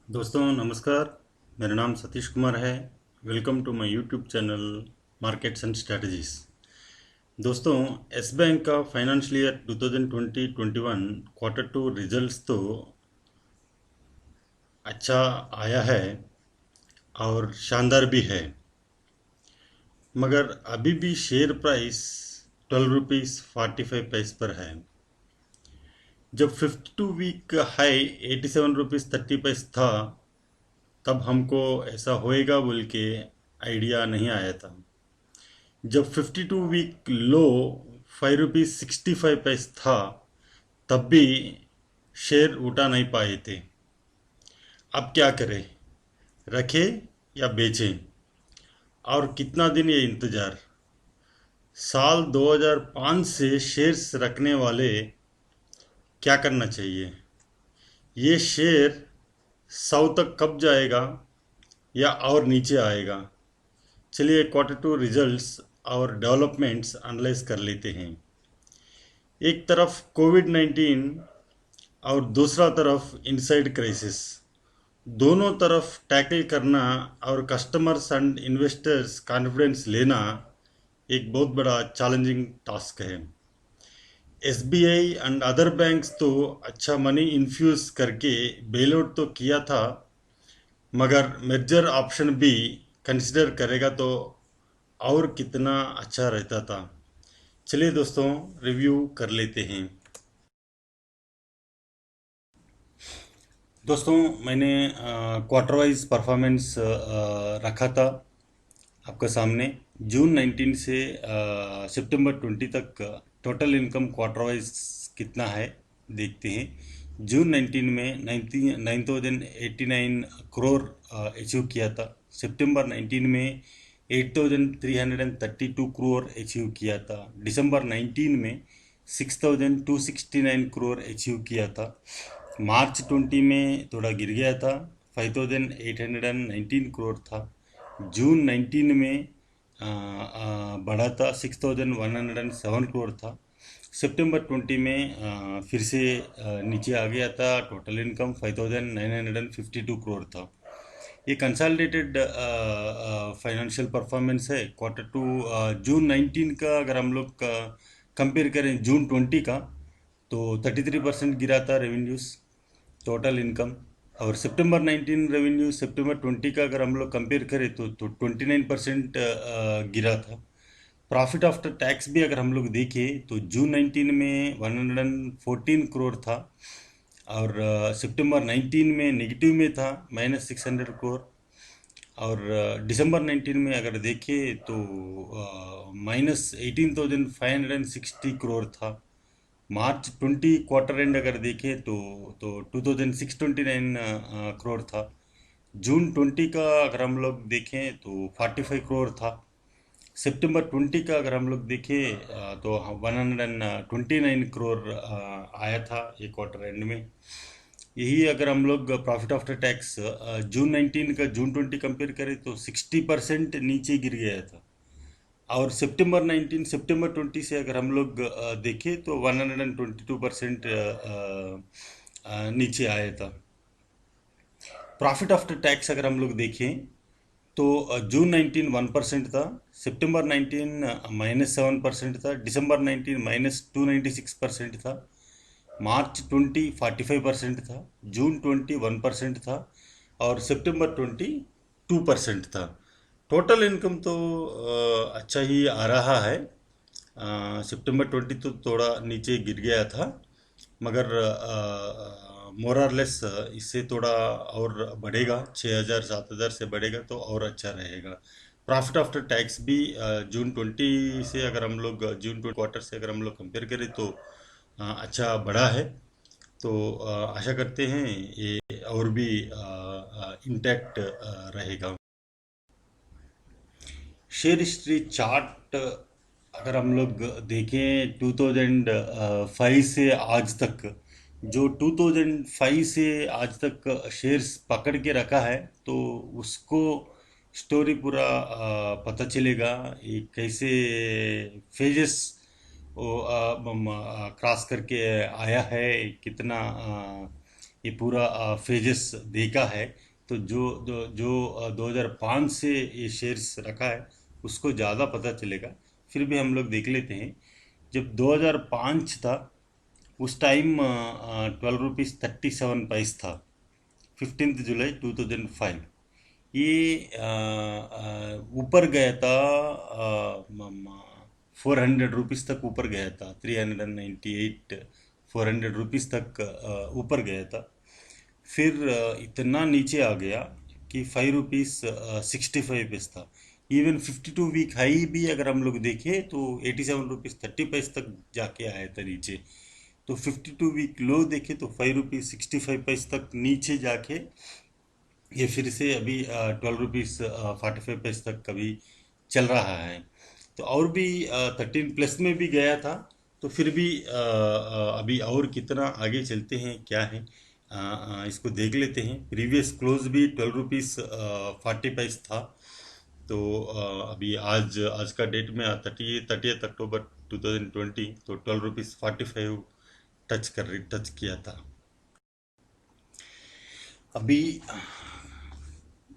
दोस्तों नमस्कार। मेरा नाम सतीश कुमार है। Welcome to my YouTube channel markets and strategies. दोस्तों, एस बैंक का financial year 2020-21 quarter two results तो अच्छा आया है और शानदार भी है, मगर अभी भी शेयर प्राइस 12 रुपीज़ 45 पर है। जब 52 वीक हाई 87 रुपीज़ 30 था, तब हमको ऐसा होएगा बोल के आइडिया नहीं आया था। जब 52 वीक लो 5 रुपीज़ 65 था, तब भी शेयर उठा नहीं पाए थे। अब क्या करें, रखें या बेचें? और कितना दिन ये इंतज़ार? साल 2005 से शेयर्स रखने वाले क्या करना चाहिए? ये शेयर 100 तक कब जाएगा या और नीचे आएगा? चलिए क्वार्टर टू रिजल्ट्स और डेवलपमेंट्स एनालाइज कर लेते हैं। एक तरफ कोविड-19 और दूसरा तरफ इनसाइड क्राइसिस, दोनों तरफ टैकल करना और कस्टमर्स एंड इन्वेस्टर्स कॉन्फिडेंस लेना एक बहुत बड़ा चैलेंजिंग टास्क है। एसबीआई एंड अदर बैंक्स तो अच्छा मनी इन्फ्यूज करके बेल आउट तो किया था, मगर मेजर ऑप्शन भी कंसिडर करेगा तो और कितना अच्छा रहता था। चलिए दोस्तों, रिव्यू कर लेते हैं। दोस्तों, मैंने क्वार्टर वाइज परफॉर्मेंस रखा था आपके सामने। जून 19 से सितंबर 20 तक टोटल इनकम क्वार्टर वाइज कितना है देखते हैं। जून 19 में 9,089 करोड़ अचीव किया था। सितंबर 19 में 8,332 करोड़ अचीव किया था। दिसंबर 19 में 6,269 करोड़ अचीव किया था। मार्च 20 में थोड़ा गिर गया था, 5,819 करोड़ था। जून 19 में बढ़ा था, 6,107 करोड़ था। सितंबर 20 में फिर से नीचे आ गया था। टोटल इनकम 5,952 करोड़ था। ये कंसोलिडेटेड फाइनेंशियल परफॉर्मेंस है क्वार्टर टू। जून 19 का अगर हम लोग कंपेयर करें जून 20 का, तो 33% गिरा था रेवेन्यूज़, टोटल इनकम। और सितंबर 19 रेवेन्यू सितंबर 20 का अगर हम लोग कंपेयर करें तो 29% गिरा था। प्रॉफिट आफ्टर टैक्स भी अगर हम लोग देखें तो जून 19 में 114 करोड़ था, और सितंबर 19 में नेगेटिव में था, -600 करोड़। और दिसंबर 19 में अगर देखें तो -18,560 करोड़ था। मार्च 20 क्वार्टर एंड अगर देखें तो 2,629 करोड़ था। जून 20 का अगर हम लोग देखें तो 45 करोड़ था। सितंबर 20 का अगर हम लोग देखें तो 129 करोड़ आया था ये क्वार्टर एंड में। यही अगर हम लोग प्रॉफिट आफ्टर टैक्स जून 19 का जून 20 कंपेयर करें तो 60% नीचे गिर गया था। और सितंबर 19 सितंबर 20 से अगर हम लोग देखें तो 122% नीचे आया था। प्रॉफिट आफ्टर टैक्स अगर हम लोग देखें तो जून 19 1% था, सितंबर 19 -7% था, दिसंबर 19 -296% था, मार्च 20 45% था, जून 20 1% था, और सितंबर 20 2% था। टोटल इनकम तो अच्छा ही आ रहा है। सितंबर 20 तो थोड़ा नीचे गिर गया था, मगर मोर और लेस इससे थोड़ा और बढ़ेगा, 6,000 7,000 से बढ़ेगा तो और अच्छा रहेगा। प्रॉफिट आफ्टर टैक्स भी जून 20 से अगर हम लोग जून 20 क्वार्टर से अगर हम लोग कंपेयर करें तो अच्छा बढ़ा है। तो आशा करते हैं ये और भी इंटैक्ट रहेगा। शेयर हिस्ट्री चार्ट अगर हम लोग देखें 2005 से आज तक, जो 2005 से आज तक शेयर्स पकड़ के रखा है, तो उसको स्टोरी पूरा पता चलेगा ये कैसे फेजेस वो क्रॉस करके आया है, कितना ये पूरा फेजेस देखा है, तो जो जो जो 2005 से ये शेयर्स रखा है उसको ज़्यादा पता चलेगा। फिर भी हम लोग देख लेते हैं। जब 2005 था उस टाइम 12 रुपीज़ 37 पैसे था, 15 जुलाई 2005। ये ऊपर गया था, 400 रुपीज़ तक ऊपर गया था, 398, 400 रुपीज़ तक ऊपर गया था। फिर इतना नीचे आ गया कि 5 रुपीज़ 65 पैसे था। इवन 52 वीक हाई भी अगर हम लोग देखें तो 87 रुपीज़ 30 पैसे तक जाके आया था नीचे। तो 52 वीक लो देखे तो 5 रुपीज़ 65 पैसे तक नीचे जाके ये फिर से अभी 12 रुपीज़ 45 पैसे तक कभी चल रहा है। तो और भी 13 प्लस में भी गया था। तो फिर भी अभी और कितना आगे चलते हैं क्या है, इसको देख लेते हैं। प्रीवियस क्लोज भी 12 रुपीज़ 40 पैसे था। तो अभी आज आज का डेट में 30 अक्टूबर 2020, तो 12 रुपीज़ 45 टच किया था। अभी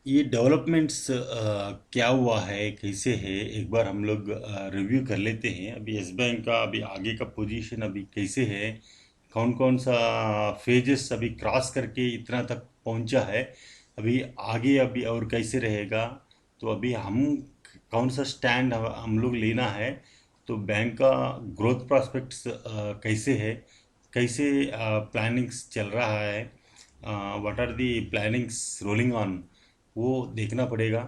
ये डेवलपमेंट्स क्या हुआ है कैसे है, एक बार हम लोग रिव्यू कर लेते हैं। अभी यस बैंक का अभी आगे का पोजीशन अभी कैसे है, कौन कौन सा फेजेस अभी क्रॉस करके इतना तक पहुंचा है, अभी आगे अभी और कैसे रहेगा। तो अभी हम कौन सा स्टैंड हम लोग लेना है। तो बैंक का ग्रोथ प्रॉस्पेक्ट्स कैसे है, कैसे प्लानिंग्स चल रहा है, what are the plannings rolling on, वो देखना पड़ेगा।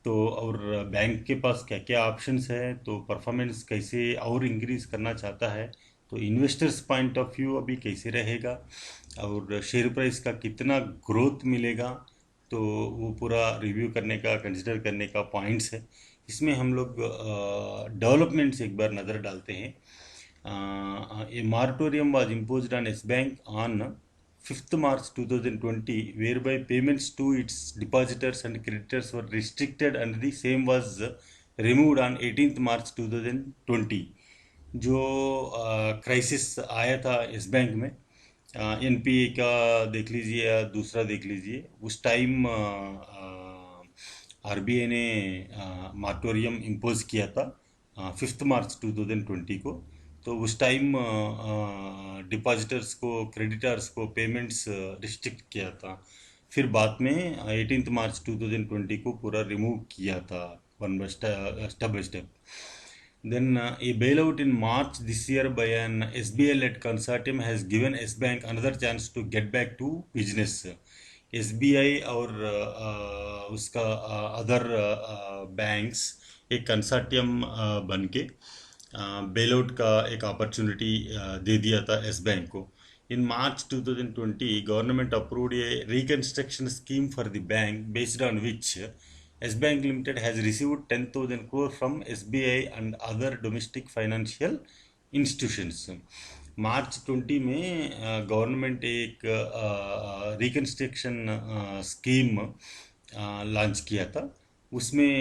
तो और बैंक के पास क्या क्या ऑप्शंस है, तो परफॉर्मेंस कैसे और इंक्रीज करना चाहता है, तो इन्वेस्टर्स पॉइंट ऑफ व्यू अभी कैसे रहेगा, और शेयर प्राइस का कितना ग्रोथ मिलेगा, तो वो पूरा रिव्यू करने का कंसिडर करने का पॉइंट्स है। इसमें हम लोग डेवलपमेंट्स एक बार नज़र डालते हैं। A moratorium was imposed on S Bank on 5th March 2020, whereby payments to its depositors and creditors were restricted, and the same was removed on 18th March 2020। जो क्राइसिस आया था इस बैंक में, एनपीए का देख लीजिए या दूसरा देख लीजिए, उस टाइम आरबीआई ने मॉरेटोरियम इम्पोज किया था 5 मार्च 2020 को। तो उस टाइम डिपॉजिटर्स को क्रेडिटर्स को पेमेंट्स रिस्ट्रिक्ट किया था। फिर बाद में 18 मार्च 2020 को पूरा रिमूव किया था, one by step by step. Then a bailout in March this year by an SBI-led consortium has given S Bank another chance to get back to business। SBI और उसका अदर बैंक्स एक कंसर्टियम बन के bail out का एक opportunity दे दिया था S bank को। इन मार्च 2020 government approved A reconstruction scheme for the bank based on which S Bank Limited has received 10,000 crore from SBI and other domestic financial institutions। मार्च 20 में government एक रिकंस्ट्रक्शन स्कीम लॉन्च किया था। उसमें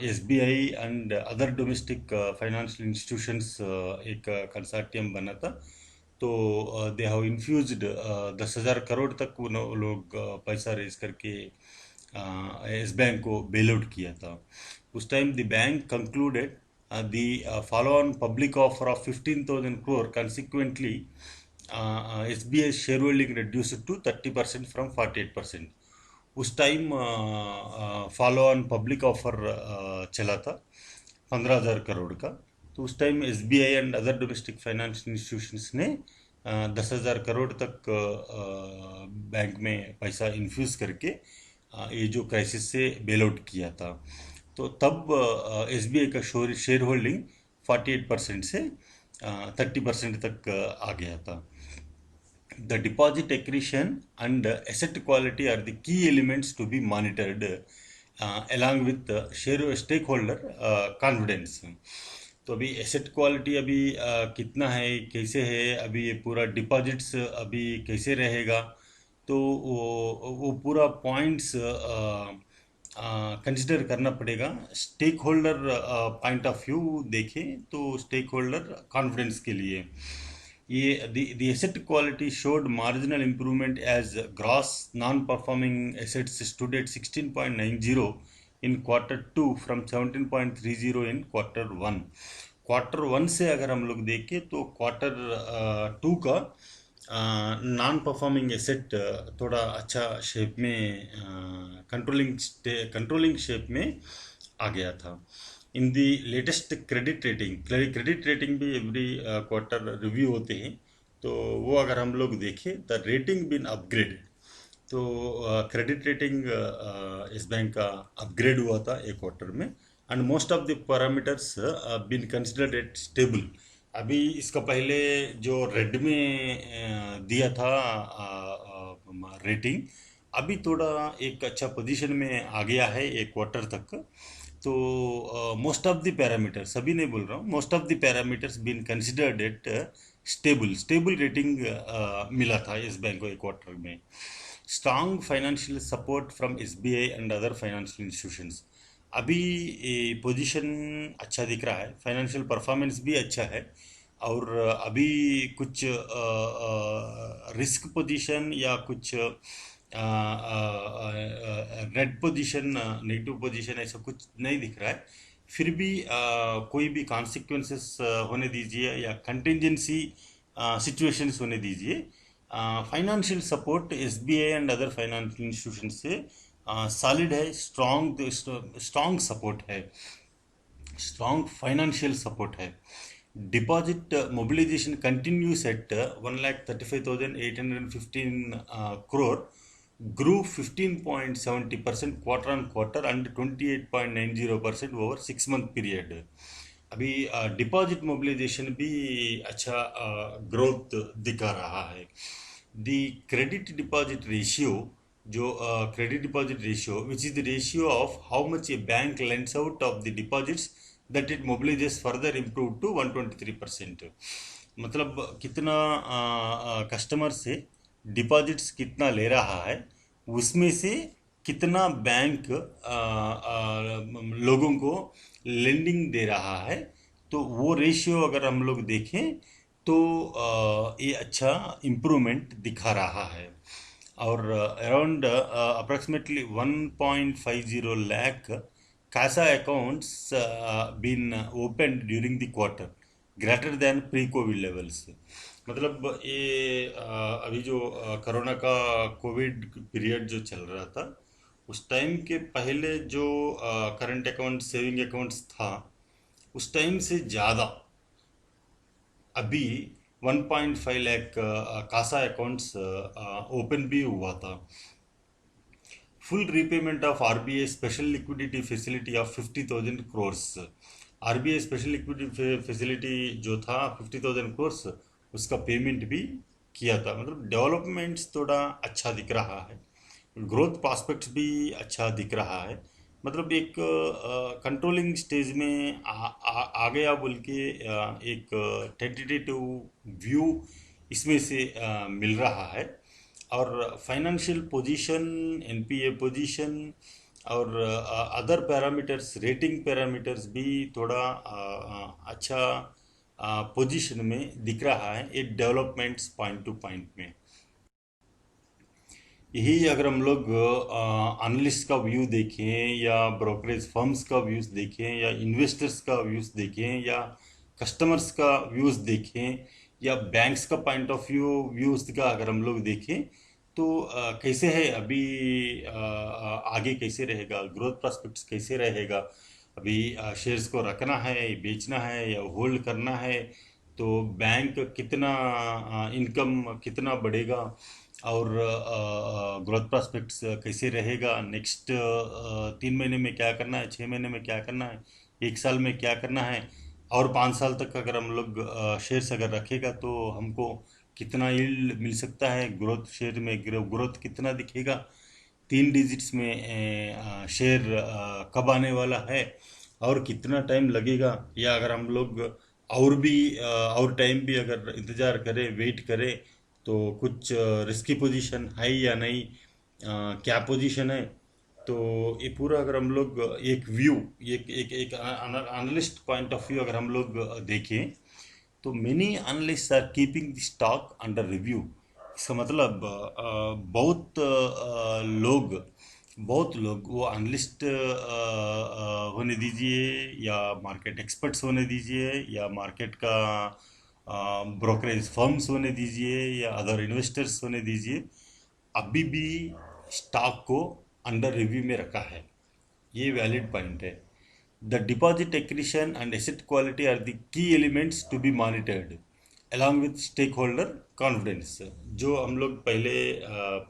SBI and other domestic financial institutions एक consortium बना था। तो they have infused 10,000 crore तक वो लोग पैसा रेज करके एस बैंक को बेल आउट किया था। उस time the bank concluded the follow-on public offer of 15,000 crore। Consequently, SBI shareholding reduced to 30% from 48%। उस time follow on public offer चला था 15,000 करोड़ का। तो उस time SBI and other domestic finance institutions ने 10,000 करोड़ तक बैंक में पैसा इन्फ्यूज करके ये जो क्राइसिस से बेल आउट किया था। तो तब एसबीआई का शेयर होल्डिंग 48% से 30% तक आ गया था। The deposit accretion and asset quality are the key elements to be monitored along with stakeholder confidence। तो अभी एसेट क्वालिटी अभी कितना है कैसे है, अभी ये पूरा डिपॉजिट्स अभी कैसे रहेगा, तो वो पूरा पॉइंट्स कंसिडर करना पड़ेगा। Stake holder point of view देखें तो स्टेक होल्डर कॉन्फिडेंस के लिए ये the asset quality showed marginal improvement as gross non-performing assets stood at 16.90 in quarter 2 from 17.30 in quarter one से अगर हम लोग देखें तो क्वार्टर टू का नॉन परफॉर्मिंग एसेट थोड़ा अच्छा शेप में कंट्रोलिंग शेप में आ गया था। In the latest credit rating भी एवरी क्वार्टर रिव्यू होते हैं, तो वो अगर हम लोग देखें द रेटिंग बिन अपग्रेड, तो क्रेडिट रेटिंग इस बैंक का अपग्रेड हुआ था एक क्वार्टर में, and most of the parameters been considered at stable. अभी इसका पहले जो रेड में दिया था रेटिंग, अभी थोड़ा एक अच्छा पोजीशन में आ गया है एक क्वार्टर तक। तो मोस्ट ऑफ द पैरामीटर्स, सभी नहीं बोल रहा हूँ, most of the parameters been considered at stable rating मिला था इस बैंक को एक क्वार्टर में। Strong financial support from SBI and other financial institutions, अभी पोजीशन अच्छा दिख रहा है, फाइनेंशियल परफॉर्मेंस भी अच्छा है, और अभी कुछ रिस्क पोजीशन या कुछ रेड पोजीशन, नेगेटिव पोजीशन ऐसा कुछ नहीं दिख रहा है। फिर भी कोई भी कॉन्सिक्वेंसेस होने दीजिए या कंटिजेंसी सिचुएशंस होने दीजिए, financial support SBI and other financial institution से सॉलिड है, स्ट्रॉन्ग सपोर्ट है, स्ट्रॉन्ग फाइनेंशियल सपोर्ट है। Deposit mobilisation continues at 1,35,815 crore, grew 15.70% quarter on quarter and 28.90% over 6 month period। अभी डिपॉजिट मोबिलाइजेशन भी अच्छा ग्रोथ दिखा रहा है। दी क्रेडिट डिपॉजिट रेशियो, जो credit deposit ratio which is the ratio of how much a bank lends out of the deposits that it mobilises further improve to 123%। मतलब कितना customer से deposits कितना ले रहा है, उसमें से कितना बैंक लोगों को लेंडिंग दे रहा है, तो वो रेशियो अगर हम लोग देखें तो ये अच्छा इम्प्रूवमेंट दिखा रहा है। और around approximately 1.50 lakh CASA accounts been opened during the quarter greater than pre-COVID levels। मतलब ये अभी जो कोरोना का कोविड पीरियड जो चल रहा था, उस टाइम के पहले जो करंट अकाउंट सेविंग अकाउंट्स था, उस टाइम से ज़्यादा अभी 1.5 लाख कासा अकाउंट्स ओपन भी हुआ था। Full repayment of RBI special liquidity facility of 50,000 crores। RBI special liquidity facility जो था 50,000 crores, उसका पेमेंट भी किया था। मतलब डेवलपमेंट्स थोड़ा अच्छा दिख रहा है, ग्रोथ प्रॉस्पेक्ट्स भी अच्छा दिख रहा है। मतलब एक कंट्रोलिंग स्टेज में आ गया बोल के एक टेंटेटिव व्यू इसमें से मिल रहा है। और फाइनेंशियल पोजीशन, एनपीए पोजीशन और अदर पैरामीटर्स, रेटिंग पैरामीटर्स भी थोड़ा अच्छा पोजीशन में दिख रहा है एक डेवलपमेंट्स पॉइंट टू पॉइंट में। यही अगर हम लोग एनालिस्ट का व्यू देखें या ब्रोकरेज फर्म्स का व्यूज़ देखें या इन्वेस्टर्स का व्यूज़ देखें या कस्टमर्स का व्यूज़ देखें या बैंक्स का पॉइंट ऑफ व्यूज़ का अगर हम लोग देखें, तो कैसे है अभी, आगे कैसे रहेगा, ग्रोथ प्रॉस्पेक्ट्स कैसे रहेगा, अभी शेयर्स को रखना है, बेचना है या होल्ड करना है, तो बैंक कितना इनकम कितना बढ़ेगा, और ग्रोथ प्रॉस्पेक्ट्स कैसे रहेगा, नेक्स्ट 3 महीने में क्या करना है, 6 महीने में क्या करना है, 1 साल में क्या करना है, और 5 साल तक अगर हम लोग शेयर्स अगर रखेगा तो हमको कितना यील्ड मिल सकता है, ग्रोथ शेयर में ग्रोथ कितना दिखेगा, 3 डिजिट्स में शेयर कब आने वाला है और कितना टाइम लगेगा, या अगर हम लोग और भी और टाइम भी अगर इंतज़ार करें, वेट करें, तो कुछ रिस्की पोजीशन है या नहीं, क्या पोजीशन है, तो ये पूरा अगर हम लोग एक व्यू, एक एक एक एनालिस्ट पॉइंट ऑफ व्यू अगर हम लोग देखें, तो many analyst are keeping the stock under review. इसका मतलब बहुत लोग वो एनालिस्ट होने दीजिए या मार्केट एक्सपर्ट्स होने दीजिए या मार्केट का ब्रोकरेज फर्म्स होने दीजिए या अदर इन्वेस्टर्स होने दीजिए, अभी भी स्टॉक को अंडर रिव्यू में रखा है। ये वैलिड पॉइंट है। The deposit accretion and asset quality are the key elements to be monitored along with stakeholder confidence. जो हम लोग पहले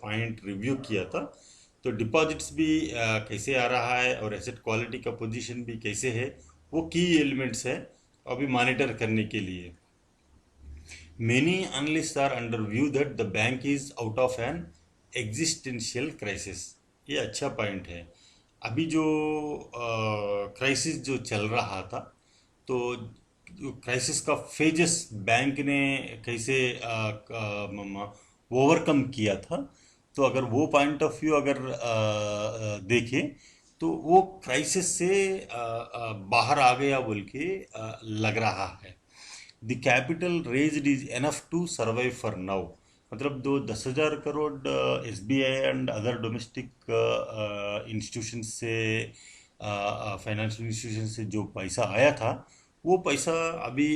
पॉइंट रिव्यू किया था, तो डिपॉजिट्स भी कैसे आ रहा है और एसेट क्वालिटी का पोजीशन भी कैसे है, वो की एलिमेंट्स है अभी मॉनिटर करने के लिए। Many analysts are under view that the bank is out of an existential crisis। ये अच्छा पॉइंट है। अभी जो क्राइसिस जो चल रहा था, तो क्राइसिस का फेजेस बैंक ने कैसे ओवरकम किया था, तो अगर वो पॉइंट ऑफ व्यू अगर देखें, तो वो क्राइसिस से बाहर आ गया बोल के लग रहा है। The capital raised is enough to survive for now. मतलब दो 10,000 crore SBI and other domestic institution से, फाइनेंशियल इंस्टीट्यूशन से जो पैसा आया था, वो पैसा अभी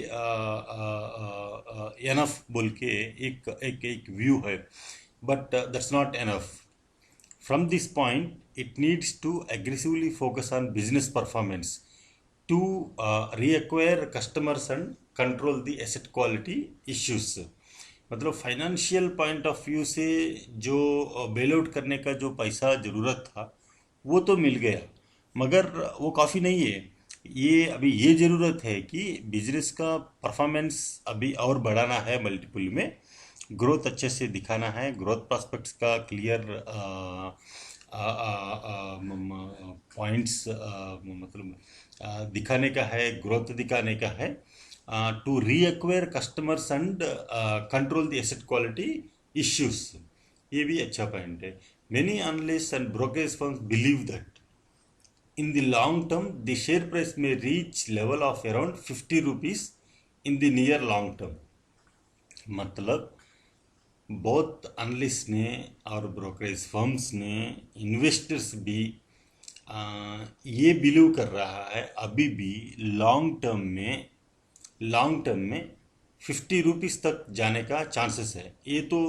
एनफ बोल के एक एक एक व्यू है, but that's not enough. From this point, it needs to aggressively focus on business performance to reacquire customers and control the asset quality issues। मतलब फाइनेंशियल पॉइंट ऑफ व्यू से जो बेल आउट करने का जो पैसा ज़रूरत था, वो तो मिल गया, मगर वो काफ़ी नहीं है। ये अभी ये ज़रूरत है कि बिजनेस का परफॉर्मेंस अभी और बढ़ाना है, मल्टीपल में ग्रोथ अच्छे से दिखाना है, ग्रोथ प्रॉस्पेक्ट्स का क्लियर पॉइंट्स मतलब दिखाने का है, ग्रोथ दिखाने का है, to reacquire customers and control the asset quality issues. ये भी अच्छा पॉइंट है। Many analyst and brokerage firms believe that in the long term the share price may reach level of around 50 rupees in the near long term। मतलब बहुत analyst ने और brokerage firms ने, investors भी ये बिलीव कर रहा है अभी भी लॉन्ग टर्म में 50 रुपीज़ तक जाने का चांसेस है। ये तो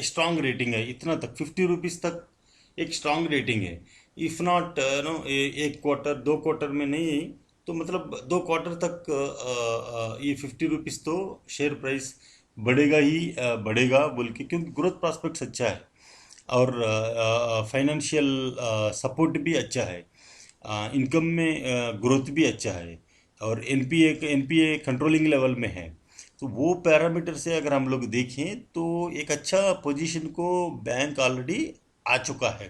स्ट्रांग रेटिंग है, इतना तक 50 रुपीज़ तक एक स्ट्रांग रेटिंग है। इफ नॉट नो एक क्वार्टर 2 क्वार्टर में नहीं, तो मतलब 2 क्वार्टर तक ये 50 रुपीज़ तो शेयर प्राइस बढ़ेगा ही बढ़ेगा बोल के, क्योंकि ग्रोथ प्रॉस्पेक्ट्स अच्छा है और फाइनेंशियल सपोर्ट भी अच्छा है, इनकम में ग्रोथ भी अच्छा है, और एनपीए कंट्रोलिंग लेवल में है। तो वो पैरामीटर से अगर हम लोग देखें, तो एक अच्छा पोजीशन को बैंक ऑलरेडी आ चुका है।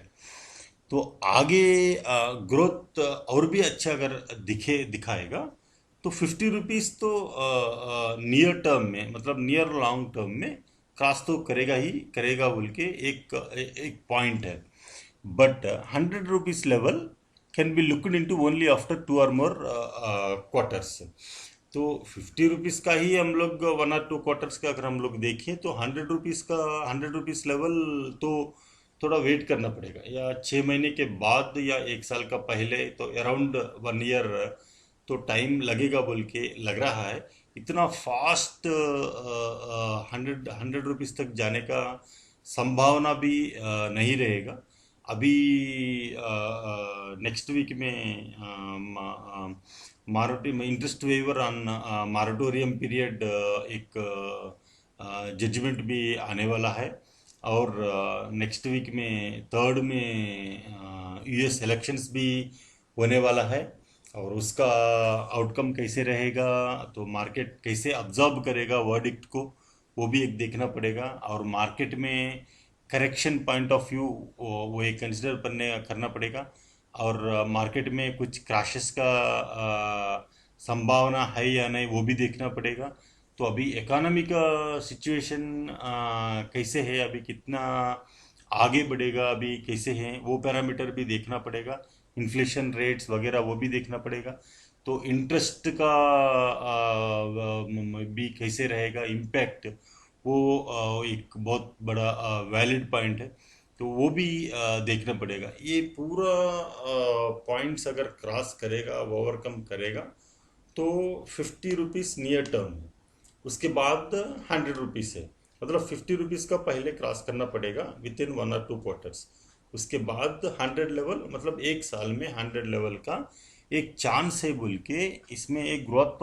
तो आगे ग्रोथ और भी अच्छा अगर दिखाएगा, तो 50 रुपीज़ तो नियर टर्म में, मतलब नियर लॉन्ग टर्म में क्रॉस तो करेगा ही करेगा बोल के एक पॉइंट है। But 100 rupees level can be looked into only after 2 और मोर क्वार्टर्स। तो 50 रुपीज़ का ही हम लोग 1 और 2 क्वार्टर्स का अगर हम लोग देखें, तो 100 रुपीज़ लेवल तो थोड़ा वेट करना पड़ेगा, या 6 महीने के बाद या 1 साल का पहले, तो अराउंड 1 ईयर तो टाइम लगेगा बोल के लग रहा है। इतना फास्ट 100 रुपीज़ तक जाने का संभावना भी नहीं रहेगा। अभी नेक्स्ट वीक में मारोटी में इंटरेस्ट वेवर ऑन मारोटोरियम पीरियड एक जजमेंट भी आने वाला है, और नेक्स्ट वीक में 3rd में US इलेक्शंस भी होने वाला है, और उसका आउटकम कैसे रहेगा, तो मार्केट कैसे अब्जॉर्ब करेगा वर्डिक्ट को, वो भी एक देखना पड़ेगा। और मार्केट में करेक्शन पॉइंट ऑफ व्यू वो एक कंसिडर करना पड़ेगा, और मार्केट में कुछ क्रैशेस का संभावना है या नहीं, वो भी देखना पड़ेगा। तो अभी इकोनॉमी का सिचुएशन कैसे है, अभी कितना आगे बढ़ेगा, अभी कैसे है, वो पैरामीटर भी देखना पड़ेगा। इन्फ्लेशन रेट्स वगैरह वो भी देखना पड़ेगा। तो इंटरेस्ट का भी कैसे रहेगा इम्पैक्ट, वो एक बहुत बड़ा वैलिड पॉइंट है। तो वो भी देखना पड़ेगा। ये पूरा पॉइंट्स अगर क्रॉस करेगा, वो ओवरकम करेगा, तो 50 रुपीज़ नियर टर्म है। उसके बाद 100 रुपीज़ है। मतलब 50 रुपीज़ का पहले क्रॉस करना पड़ेगा विद इन 1 और 2 क्वार्टर्स। उसके बाद 100 लेवल, मतलब एक साल में 100 लेवल का एक चांस है बोल के। इसमें एक growth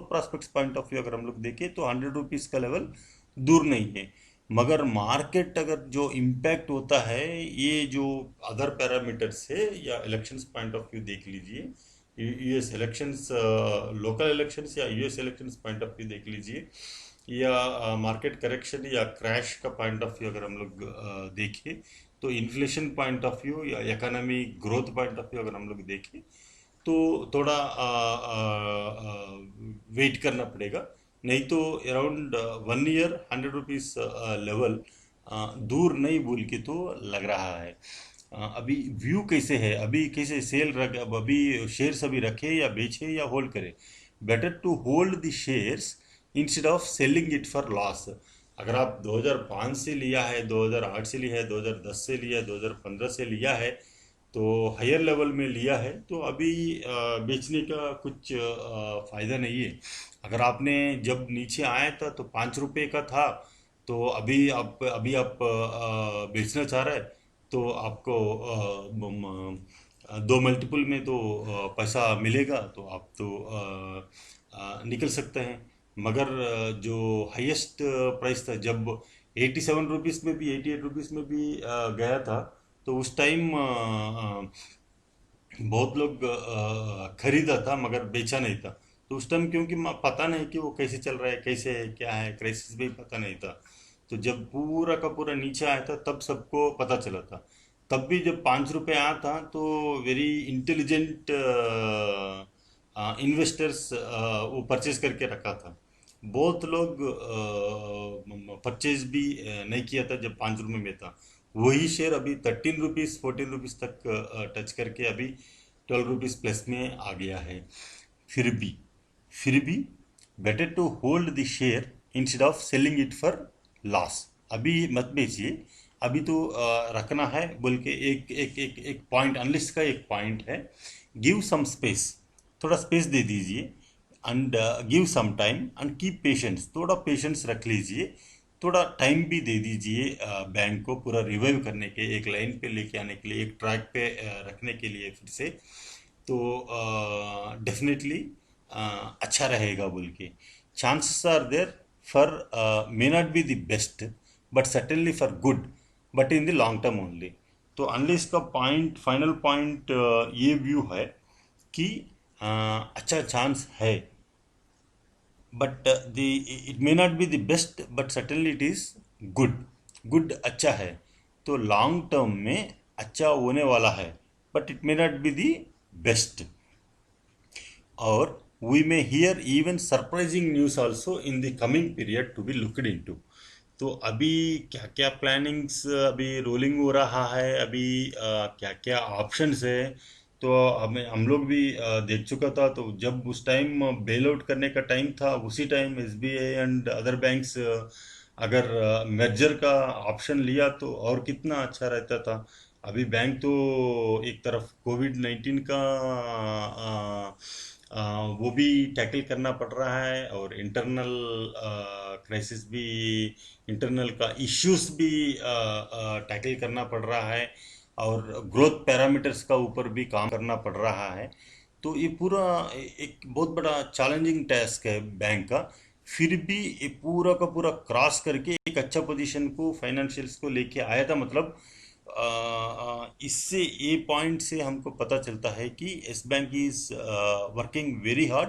prospects point of view अगर हम लोग देखें तो 100 रुपीज़ का लेवल दूर नहीं है। मगर मार्केट अगर जो इम्पैक्ट होता है, ये जो अदर पैरामीटर्स है या इलेक्शंस पॉइंट ऑफ व्यू देख लीजिए, यूएस इलेक्शंस, लोकल इलेक्शंस या US elections point of view देख लीजिए, या मार्केट करेक्शन या क्रैश का पॉइंट ऑफ व्यू अगर हम लोग देखें, तो इन्फ्लेशन पॉइंट ऑफ व्यू या economy growth point of view अगर हम लोग देखें, तो थोड़ा वेट करना पड़ेगा। नहीं तो अराउंड 1 ईयर 100 रुपीज़ लेवल दूर नहीं बोल के तो लग रहा है। अभी व्यू कैसे है, अभी कैसे सेल रख, अब अभी शेयर्स अभी रखे या बेचे या होल्ड करे? Better to hold the shares instead of selling it for loss. अगर आप 2005 से लिया है, 2008 से लिया है, 2010 से लिया है, 2015 से लिया है, तो हायर लेवल में लिया है, तो अभी बेचने का कुछ फायदा नहीं है। अगर आपने जब नीचे आया था तो 5 रुपए का था, तो अभी आप बेचना चाह रहे हैं, तो आपको 2 मल्टीपल में तो पैसा मिलेगा, तो आप तो निकल सकते हैं। मगर जो हाईएस्ट प्राइस था, जब 87 रुपीज़ में भी, 88 रुपीज़ में भी गया था, तो उस टाइम बहुत लोग खरीदा था मगर बेचा नहीं था। तो उस टाइम क्योंकि पता नहीं कि वो कैसे चल रहा है, कैसे है, क्या है, क्राइसिस भी पता नहीं था। तो जब पूरा का पूरा नीचे आया था तब सबको पता चला था। तब भी जब 5 रुपए आया था तो वेरी इंटेलिजेंट इन्वेस्टर्स वो परचेज करके रखा था। बहुत लोग परचेज भी नहीं किया था जब 5 रुपये में था। वही शेयर अभी 13 रुपीज़ 14 रुपीज़ तक टच करके अभी 12 रुपीज़ प्लस में आ गया है। फिर भी फिर भी better to hold the share instead of selling it for loss. अभी मत बेचिए, अभी तो रखना है बोल के एक एक एक एक पॉइंट, अनलिस्ट का एक पॉइंट है। गिव सम स्पेस, थोड़ा स्पेस दे दीजिए, and give some time and keep patience, थोड़ा पेशेंस रख लीजिए। थोड़ा टाइम भी दे दीजिए बैंक को पूरा रिवाइव करने के, एक लाइन पे लेके आने के लिए, एक ट्रैक पे रखने के लिए फिर से। तो डेफिनेटली अच्छा रहेगा बोल के। Chances are there for, may not be the best but certainly for good, but in the long term only. तो अनलेस का पॉइंट, फाइनल पॉइंट ये व्यू है कि अच्छा चांस है, but the it may not be the best but certainly it is good. Good अच्छा है, तो लॉन्ग टर्म में अच्छा होने वाला है, but it may not be the best. और we may hear even surprising news also in the coming period to be looked into। तो अभी क्या क्या प्लानिंग्स अभी रोलिंग हो रहा है, अभी क्या क्या ऑप्शंस है, तो हम लोग भी देख चुका था। तो जब उस टाइम बेल आउट करने का टाइम था, उसी time SBI and other banks अगर मर्जर का ऑप्शन लिया तो और कितना अच्छा रहता था। अभी बैंक तो एक तरफ कोविड-19 का वो भी टैकल करना पड़ रहा है, और इंटरनल क्राइसिस भी, इंटरनल का इश्यूज भी टैकल करना पड़ रहा है, और ग्रोथ पैरामीटर्स का ऊपर भी काम करना पड़ रहा है। तो ये पूरा एक बहुत बड़ा चैलेंजिंग टास्क है बैंक का। फिर भी ये पूरा का पूरा क्रॉस करके एक अच्छा पोजीशन को, फाइनेंशियल्स को लेके आया था। मतलब इससे ये पॉइंट से हमको पता चलता है कि S bank is working very hard,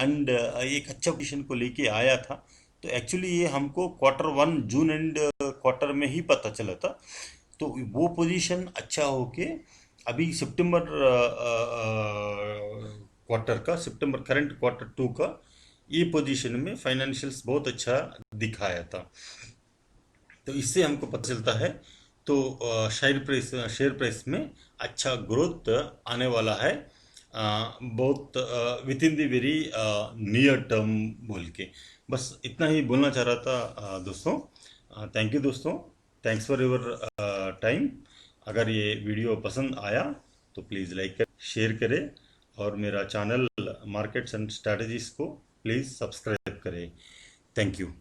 and एक अच्छा पोजीशन को लेके आया था। तो एक्चुअली ये हमको Q1 जून एंड क्वार्टर में ही पता चला था। तो वो पोजीशन अच्छा होके अभी सितंबर क्वार्टर का, सितंबर करंट Q2 का ये पोजीशन में फाइनेंशियल्स बहुत अच्छा दिखाया था। तो इससे हमको पता चलता है, तो शेयर प्राइस में अच्छा ग्रोथ आने वाला है। बहुत with in the very near term बोल के, बस इतना ही बोलना चाह रहा था दोस्तों। थैंक यू दोस्तों, थैंक्स फॉर योर टाइम। अगर ये वीडियो पसंद आया तो प्लीज़ लाइक कर, शेयर करें, और मेरा चैनल मार्केट्स एंड स्ट्रैटेजीज को प्लीज़ सब्सक्राइब करें। Thank you.